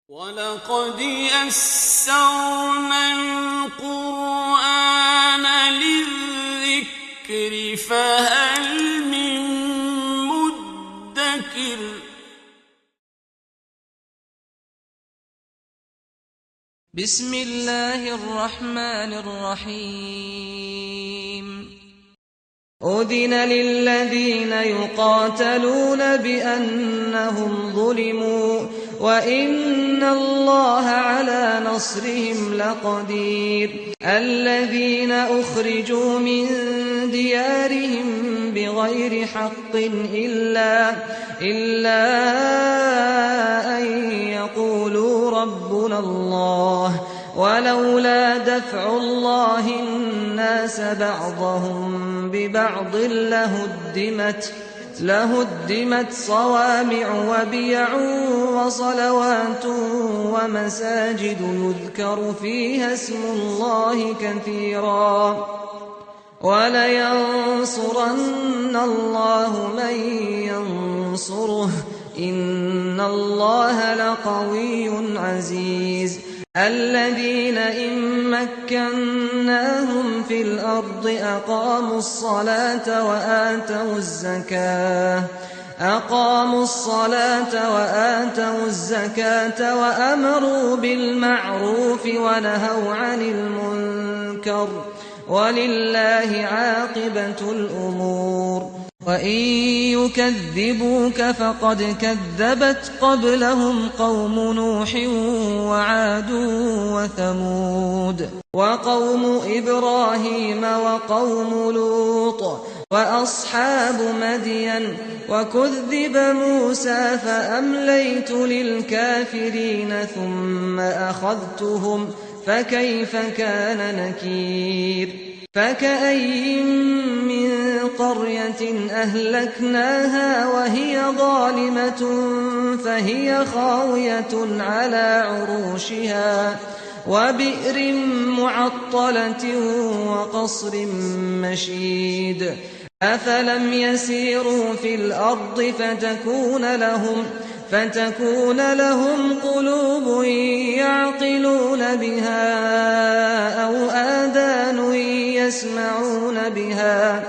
وَلَقَدْ يَسَّرْنَا الْقُرْآنَ لِلذِّكْرِ فَهَلْ مِن مُّدَّكِرٍ بسم الله الرحمن الرحيم أذن للذين يقاتلون بأنهم ظلموا وإن الله على نصرهم لقدير الذين أخرجوا من ديارهم بغير حق إلا أن يقولوا ربنا الله ولولا دفع الله الناس بعضهم ببعض لهدمت صوامع وبيع وصلوات ومساجد يذكر فيها اسم الله كثيرا ولينصرن الله من ينصره إن الله لقوي عزيز الذين إن مكناهم في الأرض أقاموا الصلاة وآتوا الزكاة وأمروا بالمعروف ونهوا عن المنكر ولله عاقبة الأمور وإن يكذبوك فقد كذبت قبلهم قوم نوح وعاد وثمود وقوم إبراهيم وقوم لوط وأصحاب مدين وكذب موسى فأمليت للكافرين ثم أخذتهم فكيف كان نكير فكأي من قرية أهلكناها وهي ظالمة فهي خاوية على عروشها وبئر معطلة وقصر مشيد أفلم يسيروا في الأرض فتكون لهم قلوب يعقلون بها أو آذان يسمعون بها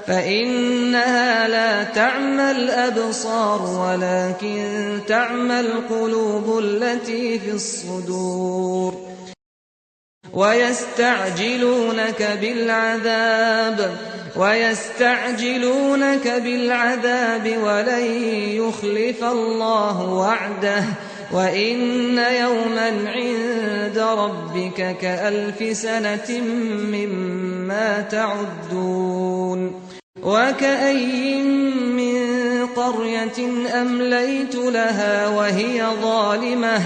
فإنها لا تعمى الأبصار ولكن تعمى القلوب التي في الصدور ويستعجلونك بالعذاب ولن يخلف الله وعده وإن يوما عند ربك كألف سنة مما تعدون وكأي من قرية أمليت لها وهي ظالمة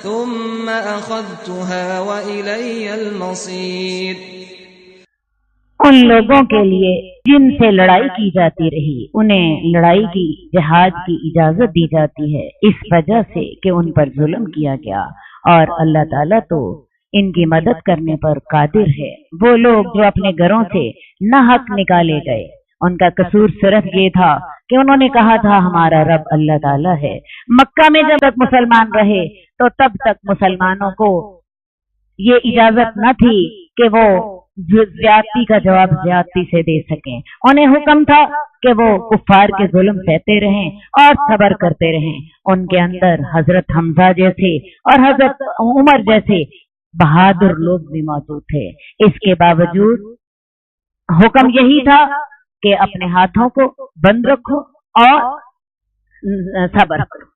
ثم أخذتها وإلي المصير उन लोगों के लिए जिनसे लड़ाई की जाती रही उन्हें लड़ाई की जिहाद की इजाजत दी जाती है इस वजह से कि उन पर जुल्म किया गया और अल्लाह ताला तो इनकी मदद करने पर कादिर है। वो लोग जो अपने घरों से नाहक निकाले गए उनका कसूर सिर्फ ये था कि उन्होंने कहा था हमारा रब अल्लाह ताला है। मक्का में जब तक मुसलमान रहे तो तब तक मुसलमानों को ये इजाजत न थी कि वो ज्यादती का जवाब ज्यादती से दे सकें। उन्हें हुक्म था कि वो कुफ्फार के जुल्म सहते रहें और सब्र करते रहें। उनके अंदर हजरत हमजा जैसे और हजरत उमर जैसे बहादुर लोग भी मौजूद थे। इसके बावजूद हुक्म यही था कि अपने हाथों को बंद रखो और सब्र करो।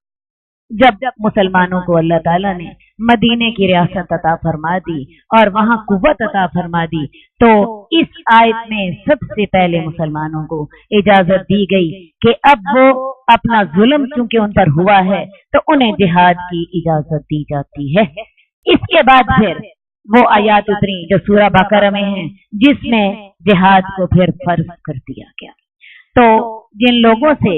जब मुसलमानों को अल्लाह ताला ने मदीने की रियासत अता फरमा दी और वहां कुव्वत अता फरमा दी तो इस आयत में सबसे पहले मुसलमानों को इजाजत दी गई कि अब वो अपना जुल्म चूंकि उन पर हुआ है तो उन्हें जिहाद की इजाजत दी जाती है। इसके बाद फिर वो आयत उतरी जो सूरह बकरा में है जिसमें जिहाद को फिर फर्ज कर दिया गया। तो जिन लोगों से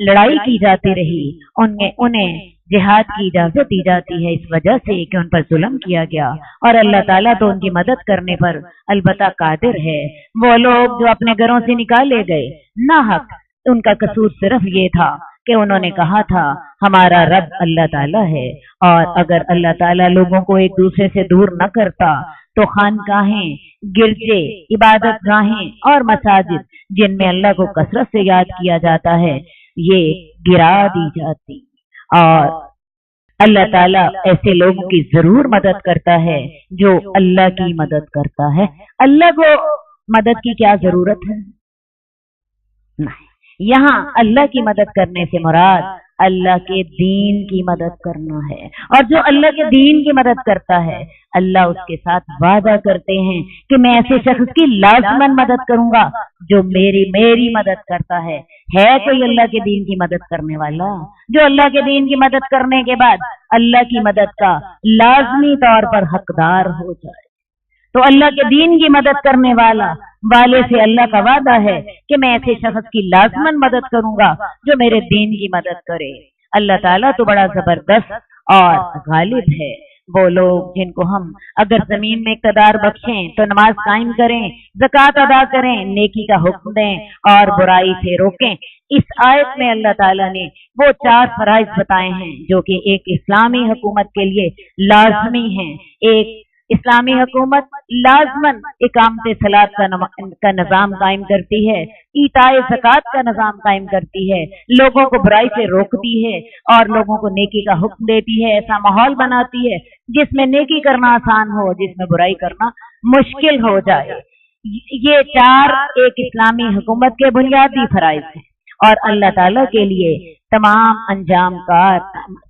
लड़ाई की जाती रही उन्हें जिहाद की इजाजत दी जाती है इस वजह से कि उन पर जुल्म किया गया और अल्लाह ताला तो उनकी मदद करने पर अलबत्ता कादिर है। वो लोग जो अपने घरों से निकाले गए नाहक उनका कसूर सिर्फ ये था کہ انہوں نے کہا تھا ہمارا رب اللہ تعالیٰ ہے، اور اگر اللہ تعالیٰ لوگوں کو ایک دوسرے سے دور نہ کرتا تو خانقاہیں، گرجے، عبادت گاہیں اور مساجد جن میں اللہ کو کثرت سے یاد کیا جاتا ہے یہ گرا دی جاتی۔ اور اللہ تعالیٰ ایسے لوگوں کی ضرور مدد کرتا ہے جو اللہ کی مدد کرتا ہے۔ اللہ کو مدد کی کیا ضرورت ہے؟ نہیں، یہاں اللہ کی مدد کرنے سے مراد اللہ کے دین کی مدد کرنا ہے، اور جو اللہ کے دین کی مدد کرتا ہے اللہ اس کے ساتھ وعدہ کرتے ہیں کہ میں ایسے شخص کی لازماً مدد کروں گا جو میری مدد کرتا ہے۔ ہے کوئی اللہ کے دین کی مدد کرنے والا جو اللہ کے دین کی مدد کرنے کے بعد اللہ کی مدد کا لازمی طور پر حقدار ہو جائے؟ تو اللہ کے دین کی مدد کرنے والے سے اللہ کا وعدہ ہے کہ میں ایسے شخص کی لازماً مدد کروں گا جو میرے دین کی مدد کرے۔ اللہ تعالیٰ تو بڑا زبردست اور غالب ہے۔ وہ لوگ جن کو ہم اگر زمین میں اقتدار بخشیں تو نماز قائم کریں، زکوٰۃ ادا کریں، نیکی کا حکم دیں اور برائی سے روکیں۔ اس آیت میں اللہ تعالیٰ نے وہ 4 فرائض بتائے ہیں جو کہ ایک اسلامی حکومت کے لیے لازمی ہیں۔ ایک اسلامی حکومت لازماً اقامت صلاۃ کا نظام قائم کرتی ہے، ایتاء زکوٰۃ کا نظام قائم کرتی ہے، لوگوں کو برائی سے روکتی ہے اور لوگوں کو نیکی کا حکم دیتی ہے، ایسا ماحول بناتی ہے جس میں نیکی کرنا آسان ہو، جس میں برائی کرنا مشکل ہو جائے۔ یہ 4 ایک اسلامی حکومت کے بنیادی فرائض ہیں، اور اللہ تعالیٰ کے لیے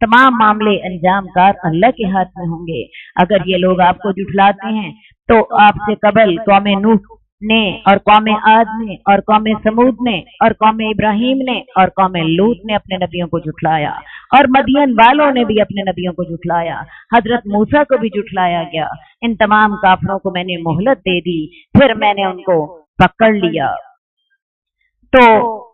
تمام معاملے انجام کار اللہ کے ہاتھ میں ہوں گے۔ اگر یہ لوگ آپ کو جھٹلاتے ہیں تو آپ سے قبل قوم نوح نے اور قوم عاد نے اور قوم سمود نے اور قوم ابراہیم نے اور قوم لوط نے اپنے نبیوں کو جھٹلایا، اور مدین والوں نے بھی اپنے نبیوں کو جھٹلایا، حضرت موسیٰ کو بھی جھٹلایا گیا۔ ان تمام کافروں کو میں نے مہلت دے دی، پھر میں نے ان کو پکڑ لیا۔ تو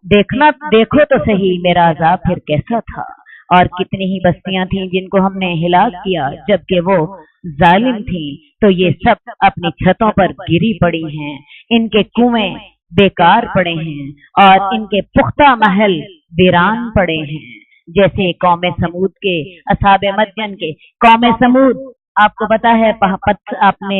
دیکھو تو صحیح میرا عذاب پھر کیسا تھا، اور کتنی ہی بستیاں تھیں جن کو ہم نے ہلاک کیا جبکہ وہ ظالم تھیں۔ تو یہ سب اپنی چھتوں پر گری پڑی ہیں، ان کے کنویں بیکار پڑے ہیں اور ان کے پختہ محل ویران پڑے ہیں، جیسے قوم سمود کے، اصحاب مدین کے۔ قوم سمود آپ کو پتا ہے اپنے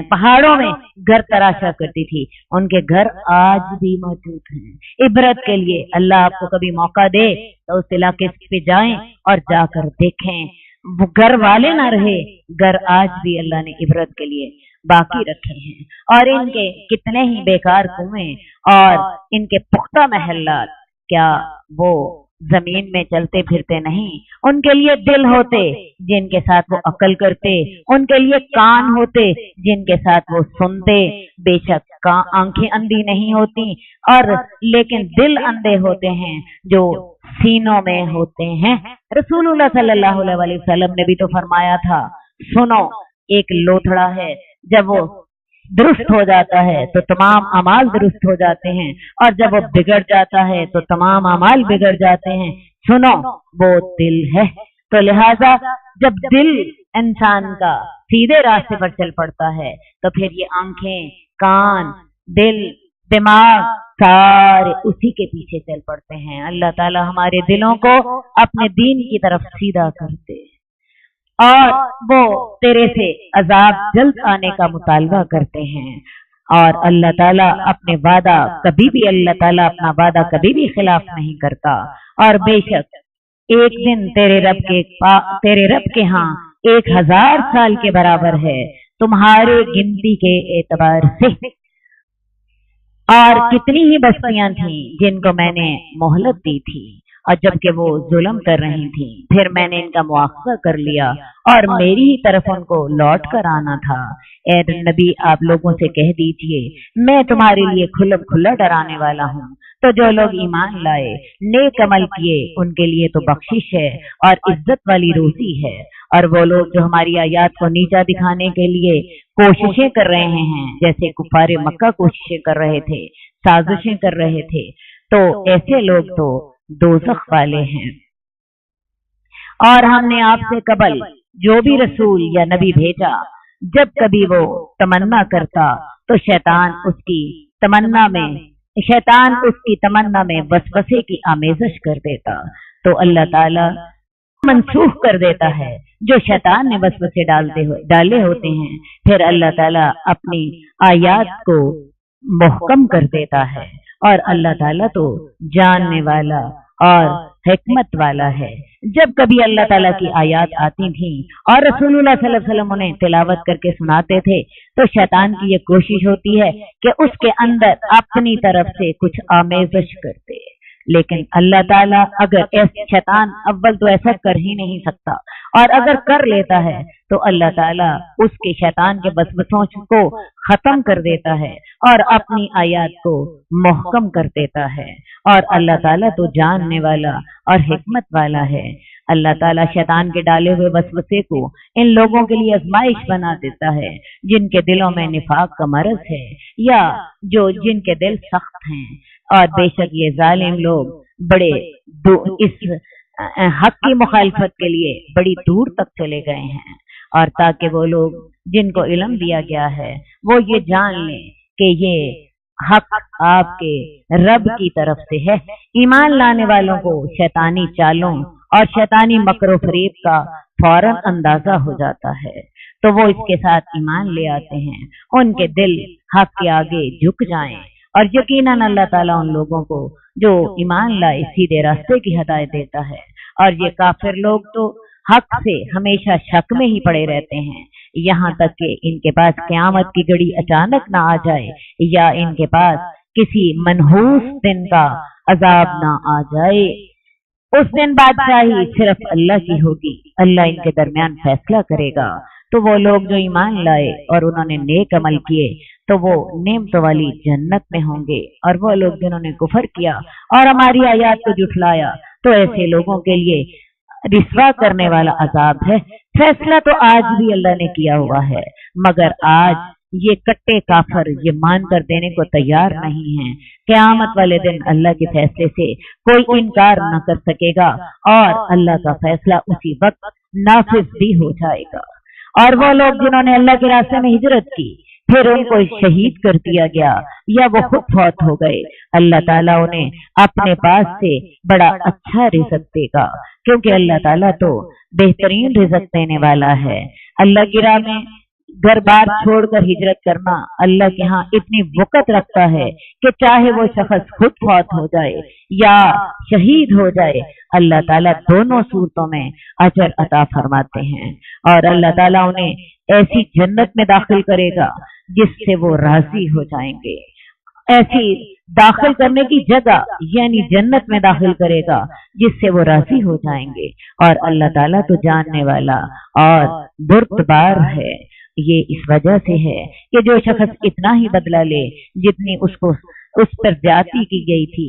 پہاڑوں میں گھر تراشا کرتی تھی، ان کے گھر آج بھی موجود ہیں۔ عبرت کے لیے اللہ آپ کو کبھی موقع دے تو اس علاقے پہ جائیں اور جا کر دیکھیں، وہ گھر والے نہ رہے، گھر آج بھی اللہ نے عبرت کے لیے باقی رکھے ہیں، اور ان کے کتنے ہی بیکار کنویں اور ان کے پختہ محلات، کیا وہ زمین میں چلتے پھرتے نہیں؟ ان کے لیے دل ہوتے جن کے ساتھ وہ عقل کرتے، ان کے لیے کان ہوتے جن کے ساتھ وہ سنتے۔ بے شک آنکھیں اندھی نہیں ہوتی اور لیکن دل اندھے ہوتے ہیں جو سینوں میں ہوتے ہیں۔ رسول اللہ صلی اللہ علیہ وسلم نے بھی تو فرمایا تھا، سنو ایک لوتھڑا ہے، جب وہ درست ہو جاتا ہے تو تمام اعمال درست ہو جاتے ہیں، اور جب وہ بگڑ جاتا ہے تو تمام اعمال بگڑ جاتے ہیں۔ سنو وہ دل ہے۔ تو لہذا جب دل انسان کا سیدھے راستے پر چل پڑتا ہے تو پھر یہ آنکھیں، کان، دل، دماغ سارے اسی کے پیچھے چل پڑتے ہیں۔ اللہ تعالی ہمارے دلوں کو اپنے دین کی طرف سیدھا کرتے، اور وہ تیرے سے عذاب جلد آنے کا مطالبہ کرتے ہیں، اور اللہ تعالیٰ اپنے وعدہ کبھی بھی اپنا وعدہ کبھی بھی خلاف نہیں کرتا۔ اور بے شک ایک دن تیرے رب کے ہاں 1000 سال کے برابر ہے تمہارے گنتی کے اعتبار سے۔ اور کتنی ہی بستیاں تھیں جن کو میں نے مہلت دی تھی، اور جبکہ وہ ظلم کر رہی تھیں پھر میں نے ان کا مواخذہ کر لیا اور میری ہی طرف ان کو لوٹ کر آنا تھا۔ اے نبی آپ لوگوں سے کہہ دیجئے میں تمہارے لیے کھلم کھلا ڈرانے والا ہوں، تو جو لوگ ایمان لائے، نیک عمل کیے، ان کے لیے تو بخشش ہے اور عزت والی روزی ہے۔ اور وہ لوگ جو ہماری آیات کو نیچا دکھانے کے لیے کوششیں کر رہے ہیں، جیسے کفار مکہ کوششیں کر رہے تھے، سازشیں کر رہے تھے، تو ایسے لوگ تو دوزخ والے ہیں۔ اور ہم نے آپ سے قبل جو بھی رسول یا نبی بھیجا، جب کبھی وہ تمنا کرتا تو شیطان اس کی تمنا میں शैतान उसकी तमन्ना में वसवसे की आमेज़श कर देता तो अल्लाह ताला मनसूख कर देता है जो शैतान ने वसवसे डाले होते हैं। फिर अल्लाह ताला अपनी आयात को मुहकम कर देता है और अल्लाह ताला तो जानने वाला और हिकमत वाला है। जब कभी अल्लाह ताला की आयात आती थी और रसूलुल्लाह सल्लल्लाहु अलैहि वसल्लम उन्हें तिलावत करके सुनाते थे तो शैतान की ये कोशिश होती है कि उसके अंदर अपनी तरफ से कुछ आमेज़श करते, लेकिन अल्लाह ताला अगर शैतान अव्वल तो ऐसा कर ही नहीं सकता और अगर कर लेता है तो अल्लाह ताला उसके शैतान के वसवसों को खत्म कर देता है और अपनी आयत को मुहकम कर देता है। और अल्लाह ताला तो जानने वाला और हिकमत वाला है। अल्लाह ताला शैतान के डाले हुए वसवसे को इन लोगों के लिए आजमाइश बना देता है जिनके दिलों में निफाक का मरज है या जिनके दिल सख्त हैं। और बेशक ये जालिम लोग बड़े इस हक की मुखालफत के लिए बड़ी दूर तक चले गए हैं और ताकि वो लोग जिनको इल्म दिया गया है वो ये जान लें कि ये हक आपके रब की तरफ से है। ईमान लाने वालों को शैतानी चालों और शैतानी मकरो फरेब का फौरन अंदाजा हो जाता है तो वो इसके साथ ईमान ले आते हैं, उनके दिल हक के आगे झुक जाएं और यकीनन अल्लाह ताला उन लोगों को जो ईमान लाए सीधे रास्ते की हिदायत देता है। और ये काफिर लोग तो हक से हमेशा शक में ही पड़े रहते हैं, यहाँ तक कि इनके पास क़यामत की घड़ी अचानक ना आ जाए या इनके पास किसी मनहूस दिन का अजाब ना आ जाए। उस दिन बादशाही सिर्फ अल्लाह की होगी, अल्लाह इनके दरमियान फैसला करेगा। तो वो लोग जो ईमान लाए और उन्होंने नेक अमल किए तो वो नेमतों वाली जन्नत में होंगे, और वो लोग जिन्होंने कुफर किया और हमारी आयत को जुठलाया तो ऐसे लोगों के लिए रिस्वा करने वाला अजाब है। फैसला तो आज भी अल्लाह ने किया हुआ है, मगर आज ये कट्टे काफर ये मान कर देने को तैयार नहीं है। क़यामत वाले दिन अल्लाह के फैसले से कोई इनकार न कर सकेगा और अल्लाह का फैसला उसी वक्त नाफिज भी हो जाएगा। और वो लोग जिन्होंने अल्लाह के रास्ते में हिजरत की फिर उनको शहीद कर दिया गया या वो खुद फौत हो गए, अल्लाह ताला उन्हें अपने पास से बड़ा अच्छा रिज़्क़ देगा, क्योंकि अल्लाह ताला तो बेहतरीन रिज़्क़ देने वाला है। अल्लाह की राह में घर बार छोड़कर हिजरत करना अल्लाह के यहाँ इतनी वक़्त रखता है कि चाहे वो शख्स खुद फौत हो जाए या शहीद हो जाए, अल्लाह ताला दोनों सूरतों में अजर अता फरमाते हैं। और अल्लाह ताला उन्हें ऐसी जन्नत में दाखिल करेगा जिससे वो राजी हो जाएंगे। ऐसी दाखिल करने की जगह यानी जन्नत में दाखिल करेगा जिससे वो राजी हो जाएंगे। और अल्लाह ताला तो जानने वाला और बुर्दबार है। ये इस वजह से है कि जो शख्स इतना ही बदला ले जितनी उसको उस पर ज्यादती की गई थी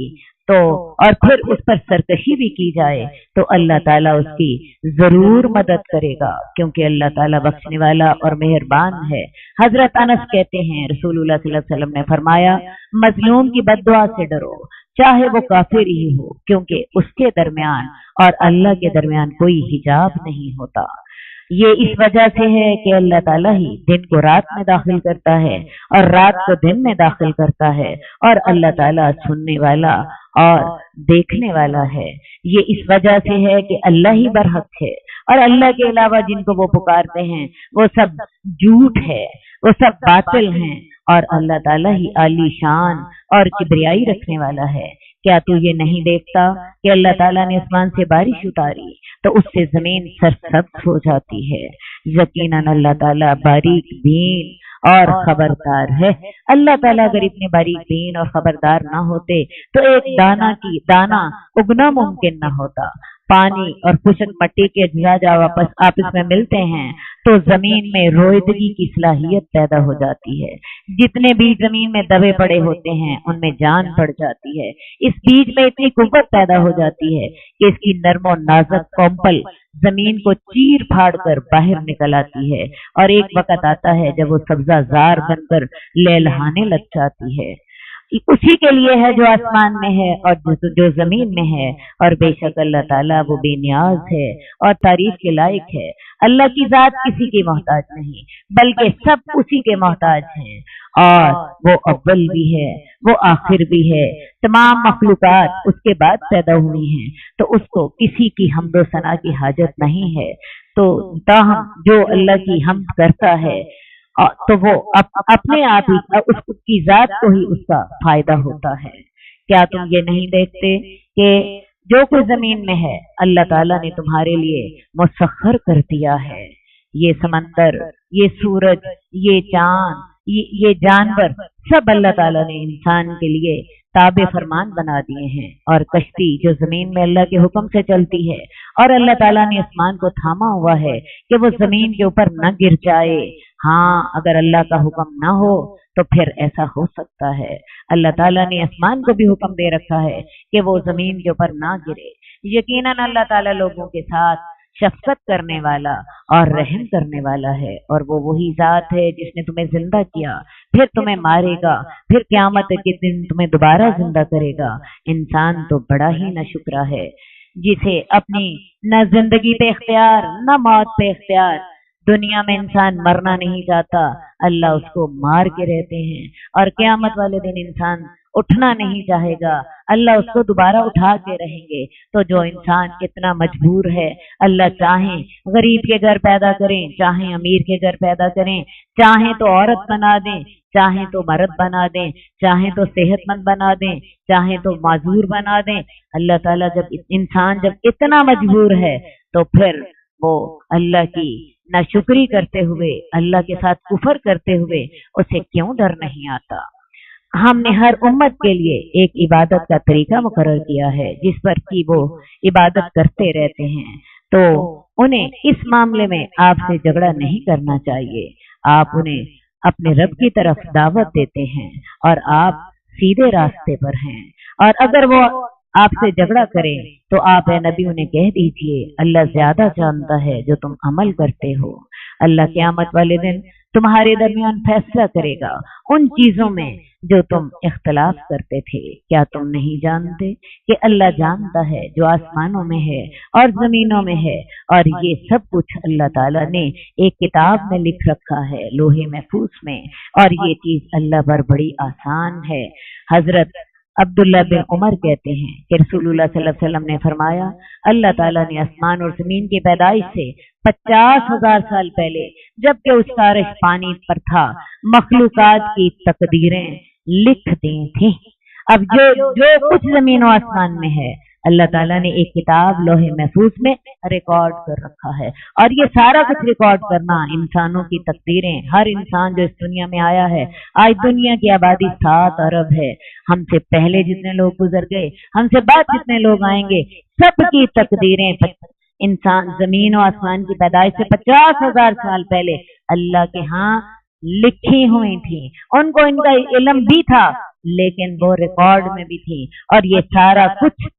तो और फिर उस पर सरकशी भी की जाए तो अल्लाह ताला उसकी जरूर मदद करेगा, क्योंकि अल्लाह ताला बख्शने वाला और मेहरबान है। हजरत अनस कहते हैं रसूलुल्लाह सल्लल्लाहु अलैहि वसल्लम ने फरमाया, मजलूम की बद्दुआ से डरो चाहे वो काफिर ही हो, क्योंकि उसके दरमियान और अल्लाह के दरमियान कोई हिजाब नहीं होता। ये इस वजह से है कि अल्लाह ताला ही दिन को रात में दाखिल करता है और रात को दिन में दाखिल करता है, और अल्लाह ताला सुनने वाला और देखने वाला है। ये इस वजह से है कि अल्लाह ही बरहक है और अल्लाह के अलावा जिनको वो पुकारते हैं वो सब झूठ है, वो सब बातिल हैं, और अल्लाह ताला ही आली शान और किबरियाई रखने वाला है। क्या तू ये नहीं देखता कि अल्लाह ताला ने आसमान से बारिश उतारी तो उससे जमीन सरसब्ज हो जाती है। यकीनन अल्लाह ताला बारीक बीन और खबरदार है। अल्लाह ताला अगर इतने बारीक बीन और खबरदार ना होते तो एक दाना उगना मुमकिन ना होता। पानी और खुशक मट्टी के अज्जा जब वापस आपस में मिलते हैं तो जमीन में रोईदगी की सलाहियत पैदा हो जाती है। जितने बीज जमीन में दबे पड़े होते हैं उनमें जान पड़ जाती है। इस बीज में इतनी कुव्वत पैदा हो जाती है कि इसकी नर्म और नाजुक कोम्पल जमीन को चीर फाड़ कर बाहर निकल आती है, और एक वक्त आता है जब वो सब्जाजार बनकर लहलहाने लग जाती है। उसी के लिए है जो आसमान में है और जो जमीन में है, और बेशक अल्लाह ताला वो बेनियाज है और तारीफ के लायक है। अल्लाह की जात किसी की मोहताज नहीं बल्कि सब उसी के मोहताज हैं। اور وہ अव्वल भी है, वो आखिर भी है, तमाम मखलूकात उसके बाद पैदा हुई हैं, तो उसको किसी की हम्दो सना की हाजत नहीं है। तो ताहम जो अल्लाह की हम्द करता है तो वो अपने आप ही उसकी जात को ही उसका फायदा होता है। क्या तुम ये नहीं देखते कि जो कुछ जमीन में है अल्लाह ताला ने तुम्हारे लिए मुसख्खर कर दिया है? ये समंदर, ये सूरज, ये चांद, ये जानवर सब अल्लाह ताला ने इंसान के लिए ताबे फरमान बना दिए हैं। और कश्ती जो जमीन में अल्लाह के हुक्म से चलती है, और अल्लाह ताला ने आसमान को थामा हुआ है कि वो जमीन के ऊपर न गिर जाए। हाँ, अगर अल्लाह का हुक्म ना हो तो फिर ऐसा हो सकता है। अल्लाह ताला ने आसमान को भी हुक्म दे रखा है कि वो जमीन के ऊपर ना गिरे। यकीनन अल्लाह ताला लोगों के साथ शफकत करने वाला और रहम करने वाला है, और वो वही जात है जिसने तुम्हें जिंदा किया, फिर तुम्हें मारेगा, फिर क़यामत के दिन तुम्हें दोबारा जिंदा करेगा। इंसान तो बड़ा ही नाशुक्रा है जिसे अपनी न जिंदगी पे इख्तियार न मौत पे इख्तियार। दुनिया में इंसान मरना नहीं चाहता, अल्लाह उसको मार के रहते हैं, और क़यामत वाले दिन इंसान उठना नहीं चाहेगा, अल्लाह उसको दोबारा उठा के रहेंगे। तो जो इंसान कितना मजबूर है, अल्लाह चाहे गरीब के घर पैदा करें, चाहे अमीर के घर पैदा करें, चाहे तो औरत बना दें, चाहे तो मर्द बना दें, चाहे तो सेहतमंद बना दें, चाहे तो माजूर बना दें। अल्लाह ताला इंसान जब इतना मजबूर है तो फिर वो अल्लाह की नाशुक्री करते हुए, अल्लाह के साथ कुफर करते हुए उसे क्यों डर नहीं आता? हमने हर उम्मत के लिए एक इबादत का तरीका मुकर्रर किया है जिस पर कि वो इबादत करते रहते हैं, तो उन्हें इस मामले में आपसे झगड़ा नहीं करना चाहिए। आप उन्हें अपने रब की तरफ दावत देते हैं और आप सीधे रास्ते पर हैं, और अगर वो आपसे झगड़ा करें तो आप ए नबी उन्हें कह दीजिए, अल्लाह ज्यादा जानता है जो तुम अमल करते हो। अल्लाह क़यामत वाले दिन तुम्हारे दरमियान फैसला करेगा उन चीजों में जो तुम इख्तलाफ करते थे। क्या तुम नहीं जानते कि अल्लाह जानता है जो आसमानों में है और जमीनों में है, और ये सब कुछ अल्लाह ताला ने एक किताब में लिख रखा है, लोहे महफूज में, और ये चीज अल्लाह पर बड़ी आसान है। हजरत अब्दुल्ला बिन उमर कहते हैं कि रसूलुल्लाह सल्लल्लाहु अलैहि वसल्लम ने फरमाया, अल्लाह ताला ने आसमान और जमीन की पैदाइश से 50,000 साल पहले, जबकि उसका अर्श पानी पर था, मखलूकात की तकदीरें लिख दी थी। अब जो कुछ जमीन और आसमान में है अल्लाह ताला ने एक किताब लोहे महफूज में रिकॉर्ड कर रखा है, और ये सारा कुछ रिकॉर्ड करना इंसानों की तकदीरें, हर इंसान जो इस दुनिया में आया है, आज दुनिया की आबादी 7 अरब है, हमसे पहले जितने लोग गुजर गए, हमसे बाद जितने लोग आएंगे, सबकी तकदीरें इंसान जमीन और आसमान की पैदाइश से 50,000 साल पहले अल्लाह के यहाँ लिखी हुई थी। उनको इनका इल्म भी था, लेकिन वो रिकॉर्ड में भी थी, और ये सारा कुछ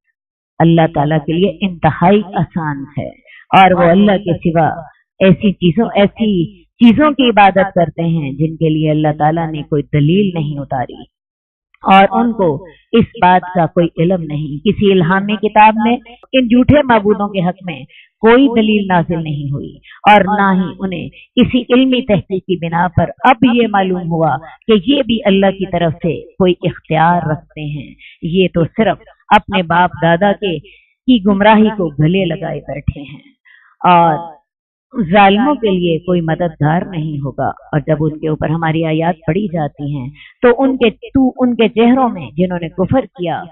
अल्लाह ताला के लिए इंतहाई आसान है। और वो अल्लाह के सिवा ऐसी चीजों की इबादत करते हैं जिनके लिए अल्लाह ताला ने कोई दलील नहीं उतारी, और उनको इस बात का कोई इल्म नहीं। किसी इल्हामी किताब में इन झूठे माबूदों के हक में कोई दलील नाजिल नहीं हुई, और ना ही उन्हें किसी इल्मी तहकीक की बिना पर अब ये मालूम हुआ कि ये भी अल्लाह की तरफ से कोई इख्तियार रखते हैं। ये तो सिर्फ अपने बाप दादा की गुमराही को गले लगाए बैठे हैं, और जालिमों के लिए कोई मददगार नहीं होगा। और जब उनके ऊपर हमारी आयात पढ़ी जाती हैं तो उनके चेहरों में, जिन्होंने कुफर किया,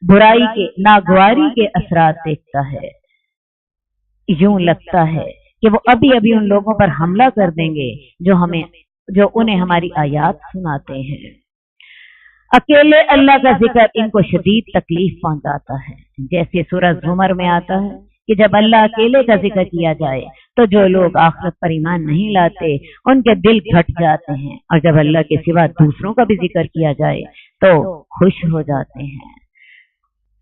बुराई के, नागवारी के असरात देखता है। यूं लगता है कि वो अभी अभी उन लोगों पर हमला कर देंगे जो उन्हें हमारी आयात सुनाते हैं। अकेले अल्लाह का जिक्र इनको शदीद तकलीफ पहुंचाता है। जैसे सूरह ज़ुमर में आता है कि जब अल्लाह अकेले का जिक्र किया जाए तो जो लोग आखिरत पर ईमान नहीं लाते उनके दिल घट जाते हैं, और जब अल्लाह के सिवा दूसरों का भी जिक्र किया जाए तो खुश हो जाते हैं।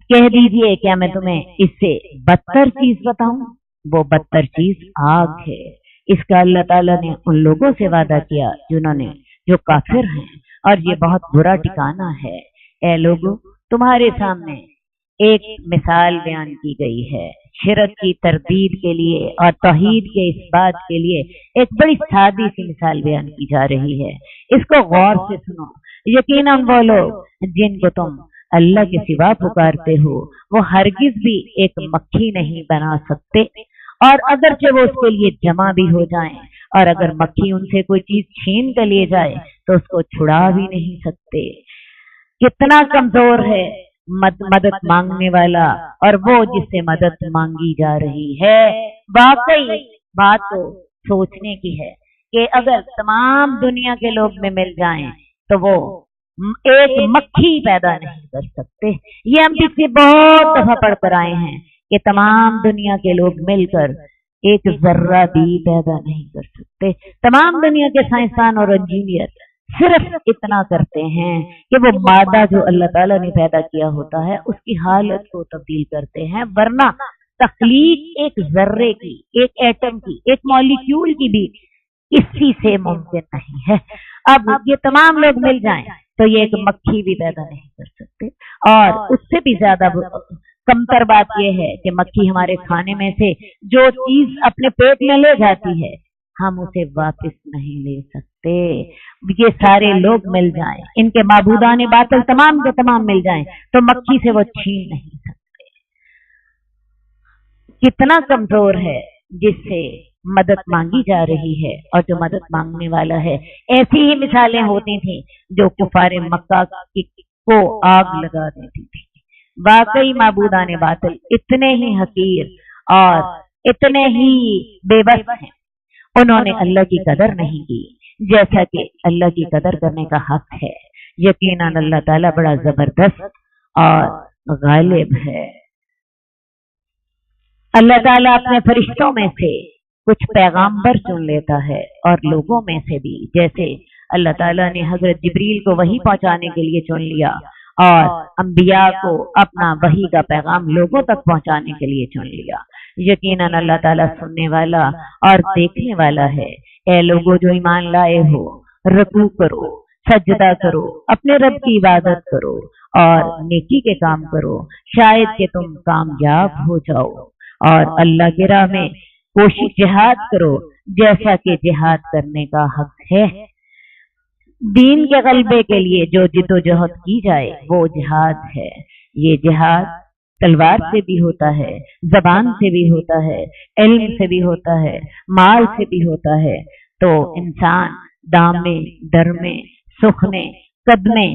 कह दीजिए, क्या मैं तुम्हें इससे बदतर चीज बताऊं? वो बदतर चीज आग है। इसका अल्लाह ताला ने उन लोगों से वादा किया जो काफिर हैं, और ये बहुत बुरा ठिकाना है। ए लोगों, तुम्हारे सामने ایک مثال بیان کی گئی ہے شرک کی تردید کے لیے اور توحید کے اس بات کے لیے ایک بڑی سادی سی مثال بیان کی جا رہی ہے. اس کو غور سے سنو. یقیناً وہ لوگ جن کو تم اللہ کے سوا پکارتے ہو وہ ہرگز بھی ایک مکھی نہیں بنا سکتے، اور اگرچہ وہ اس کے لیے جمع بھی ہو جائیں اور اگر مکھی ان سے کوئی چیز چھین کر لے جائے تو اس کو چھڑا بھی نہیں سکتے. کتنا کمزور ہے مدد مانگنے والا اور وہ جس سے مدد مانگی جا رہی ہے. واقعی بات تو سوچنے کی ہے کہ اگر تمام دنیا کے لوگ میں مل جائیں تو وہ ایک مکھی پیدا نہیں کر سکتے. یہ ہم پیچھے بہت دفعہ پڑھ کر آئے ہیں کہ تمام دنیا کے لوگ مل کر ایک ذرہ بھی پیدا نہیں کر سکتے. تمام دنیا کے سائنسدان اور انجینئر صرف اتنا کرتے ہیں کہ وہ مادہ جو اللہ تعالیٰ نے پیدا کیا ہوتا ہے اس کی حالت کو تبدیل کرتے ہیں، ورنہ تخلیق ایک ذرے کی، ایک ایٹم کی، ایک مالیکیول کی بھی اسی سے ممکن نہیں ہے. اب یہ تمام لوگ مل جائیں تو یہ ایک مکھی بھی پیدا نہیں کر سکتے. اور اس سے بھی زیادہ کمتر بات یہ ہے کہ مکھی ہمارے کھانے میں سے جو چیز اپنے پیٹ میں لے جاتی ہے ہم اسے واپس نہیں لے سکتے. یہ سارے لوگ مل جائیں، ان کے معبودان باطل تمام کے تمام مل جائیں تو مکھی سے وہ چھین نہیں سکتے. کتنا کمزور ہے جس سے مدد مانگی جا رہی ہے اور جو مدد مانگنے والا ہے. ایسی ہی مثالیں ہوتی تھیں جو کفار مکہ کو آگ لگا دیتی تھی. واقعی معبودان باطل اتنے ہی حقیر اور اتنے ہی بے بس ہیں. انہوں نے اللہ کی قدر نہیں کی جیسا کہ اللہ کی قدر کرنے کا حق ہے. یقیناً اللہ تعالیٰ بڑا زبردست اور غالب ہے. اللہ تعالیٰ اپنے فرشتوں میں سے کچھ پیغامبر چن لیتا ہے اور لوگوں میں سے بھی، جیسے اللہ تعالیٰ نے حضرت جبریل کو وحی پہنچانے کے لیے چن لیا اور انبیاء کو اپنا وحی کا پیغام لوگوں تک پہنچانے کے لیے چن لیا. یقیناً اللہ تعالیٰ سننے والا اور دیکھنے والا ہے. اے لوگوں جو ایمان لائے ہو، رکوع کرو، سجدہ کرو، اپنے رب کی عبادت کرو اور نیکی کے کام کرو، شاید کہ تم کامیاب ہو جاؤ. اور اللہ کی راہ میں کوشش جہاد کرو جیسا کہ جہاد کرنے کا حق ہے. دین کے غلبے کے لیے جو جدوجہد کی جائے وہ جہاد ہے. یہ جہاد تلوار سے بھی ہوتا ہے، زبان سے بھی ہوتا ہے، علم سے بھی ہوتا ہے، مال سے بھی ہوتا ہے. تو انسان دامے، درمے، سخنے، قدمے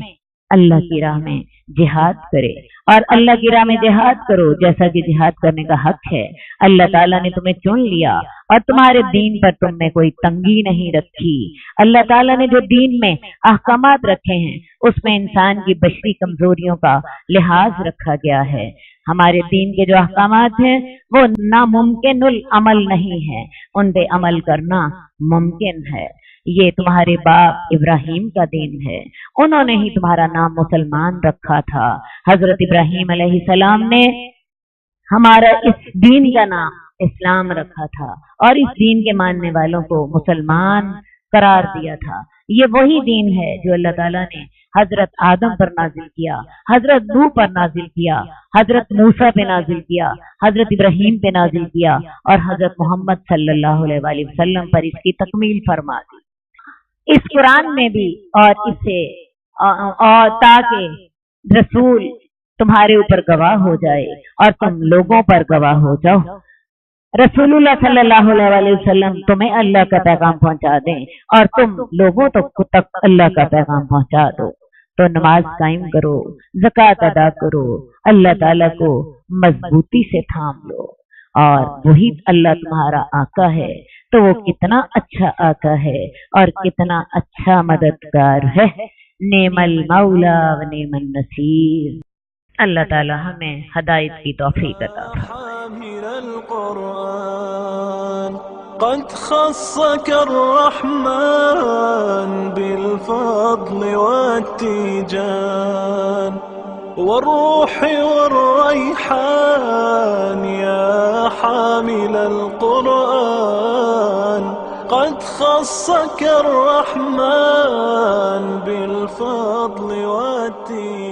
اللہ کی راہ میں جہاد کرے اور اللہ کی راہ میں جہاد کرو جیسا کہ جہاد کرنے کا حق ہے. اللہ تعالیٰ نے تمہیں چن لیا اور تمہارے دین پر تم نے کوئی تنگی نہیں رکھی. اللہ تعالیٰ نے جو دین میں احکامات رکھے ہیں اس میں انسان کی بشری کمزوریوں کا لحاظ رکھا گیا ہے. ہمارے دین کے جو احکامات ہیں وہ ناممکن العمل نہیں ہے، ان پہ عمل کرنا ممکن ہے. یہ تمہارے باپ ابراہیم کا دین ہے، انہوں نے ہی تمہارا نام مسلمان رکھا تھا. حضرت ابراہیم علیہ السلام نے ہمارا اس دین کا نام اسلام رکھا تھا اور اس دین کے ماننے والوں کو مسلمان قرار دیا تھا. یہ وہی دین ہے جو اللہ تعالیٰ نے حضرت آدم پر نازل کیا، حضرت نوح پر نازل کیا، حضرت موسیٰ پہ نازل کیا، حضرت ابراہیم پہ نازل کیا اور حضرت محمد صلی اللہ علیہ وآلہ وسلم پر اس کی تکمیل فرما دی. اس قرآن میں بھی اور اسے اور تاکہ رسول تمہارے اوپر گواہ ہو جائے اور تم لوگوں پر گواہ ہو جاؤ. رسول اللہ صلی اللہ علیہ وآلہ وسلم تمہیں اللہ کا پیغام پہنچا دیں اور تم لوگوں تک اللہ کا پیغام پہنچا دو. تو نماز قائم کرو، زکوٰۃ ادا کرو، اللہ تعالیٰ کو مضبوطی سے تھام لو اور وہی اللہ تمہارا آقا ہے. تو وہ کتنا اچھا آقا ہے اور کتنا اچھا مددگار ہے. نعم المولا و نعم النصیر. اللہ تعالی ہمیں ہدایت کی توفیق عطا فرمائے. قد خصك الرحمن بالفضل والتيجان والروح والريحان يا حامل القرآن. قد خصك الرحمن بالفضل والتيجان